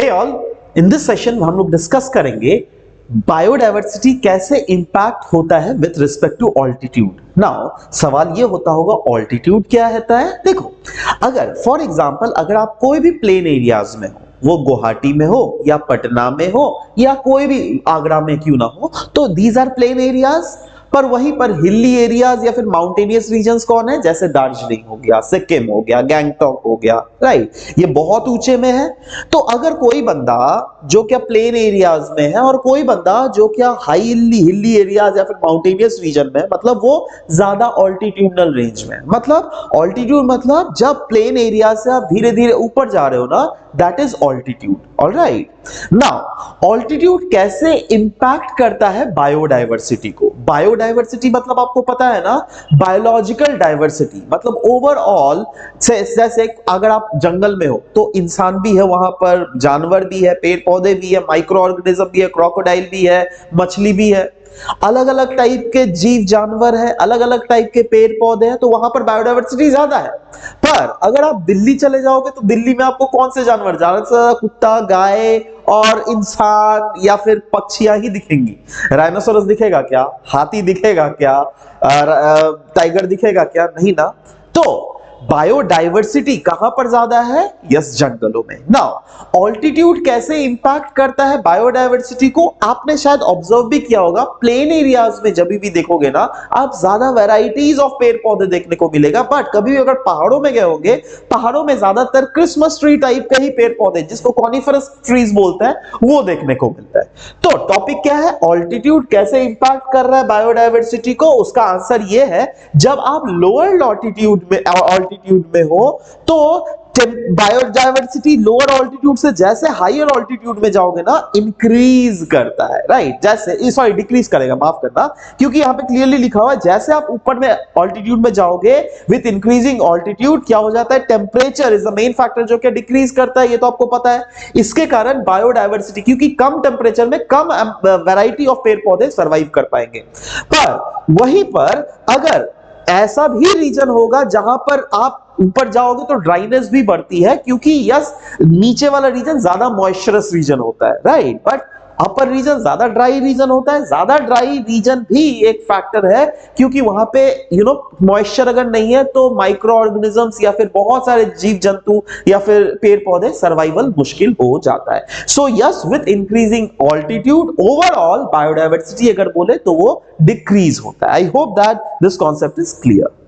Hey all, in this session हम लोग discuss करेंगे बायोडायवर्सिटी कैसे इंपैक्ट होता है with respect to altitude. Now सवाल ये होता होगा ऑल्टीट्यूड क्या होता है। देखो, अगर फॉर एग्जांपल अगर आप कोई भी प्लेन एरियाज में हो, वो गुवाहाटी में हो या पटना में हो या कोई भी आगरा में क्यों ना हो, तो दीज आर प्लेन एरियाज। पर वहीं पर हिली एरियाज या फिर माउंटेनियस रीजन्स कौन है, जैसे दार्जिलिंग हो गया, सिक्किम हो गया, गैंगटॉक हो गया, राइट, ये बहुत ऊंचे में है। तो अगर कोई बंदा जो क्या प्लेन एरियाज में है और कोई बंदा जो क्या हाई हिली एरियाज या फिर माउंटेनियस रीजन में, मतलब वो ज्यादा ऑल्टीट्यूडनल रेंज में, मतलब ऑल्टीट्यूड मतलब जब प्लेन एरिया से आप धीरे धीरे ऊपर जा रहे हो ना, that is altitude. Alright, now altitude कैसे इंपैक्ट करता है बायोडायवर्सिटी को। बायोडायवर्सिटी मतलब आपको पता है ना, बायोलॉजिकल डायवर्सिटी, मतलब ओवरऑल जैसे अगर आप जंगल में हो तो इंसान भी है वहां पर, जानवर भी है, पेड़ पौधे भी है, माइक्रो ऑर्गेनिज्म भी है, क्रोकोडाइल भी है, मछली भी है, अलग अलग टाइप के जीव जानवर है, अलग अलग टाइप के पेड़ पौधे हैं, तो वहां पर बायोडायवर्सिटी ज्यादा है। पर अगर आप दिल्ली चले जाओगे तो दिल्ली में आपको कौन से जानवर, ज्यादातर कुत्ता, गाय और इंसान या फिर पक्षियां ही दिखेंगी। राइनोसोरस दिखेगा क्या, हाथी दिखेगा क्या, टाइगर दिखेगा क्या, नहीं ना। तो बायोडायवर्सिटी कहां पर ज्यादा है, यस, जंगलों में। नाउ ऑल्टीट्यूड कैसे इंपैक्ट करता है बायोडायवर्सिटी को, आपने शायद ऑब्जर्व भी किया होगा, प्लेन एरियाज में जब भी देखोगे ना आप ज्यादा वैरायटीज ऑफ पेड़ पौधे देखने को मिलेगा। बट कभी भी अगर पहाड़ों में गए होंगे, पहाड़ों में ज्यादातर क्रिसमस ट्री टाइप के ही पेड़ पौधे, जिसको कॉनिफरस ट्रीज बोलते हैं, वो देखने को मिलता है। तो टॉपिक क्या है, ऑल्टीट्यूड कैसे इंपैक्ट कर रहा है बायोडायवर्सिटी को। उसका आंसर ये है, जब आप लोअर ऑल्टीट्यूड में हो तो बायोडायवर्सिटी लोअर ऑल्टीट्यूड से जैसे हायर ऑल्टीट्यूड में जाओगे ना इंक्रीज करता है, राइट, जैसे सॉरी डिक्रीज करेगा, माफ करना, क्योंकि यहां पे क्लियरली लिखा हुआ है जैसे आप ऊपर में ऑल्टीट्यूड में जाओगे विथ इंक्रीजिंग ऑल्टीट्यूड क्या हो जाता है, temperature is the main factor जो क्या डिक्रीज करता है, ये तो आपको पता है। इसके कारण बायोडायवर्सिटी, क्योंकि कम टेम्परेचर में कम वैरायटी ऑफ पेड़ पौधे सर्वाइव कर पाएंगे। पर वहीं पर अगर ऐसा भी रीजन होगा जहां पर आप ऊपर जाओगे तो ड्राइनेस भी बढ़ती है, क्योंकि यस नीचे वाला रीजन ज्यादा मॉइस्चरस रीजन होता है, राइट, बट अपर रीजन ज्यादा ड्राई रीजन होता है। ज्यादा ड्राई रीजन भी एक फैक्टर है, क्योंकि वहां पे मॉइस्चर अगर नहीं है तो माइक्रो ऑर्गेनिजम्स या फिर बहुत सारे जीव जंतु या फिर पेड़ पौधे सर्वाइवल मुश्किल हो जाता है। So yes, with increasing altitude overall biodiversity अगर बोले तो वो डिक्रीज होता है। I hope that this concept is clear.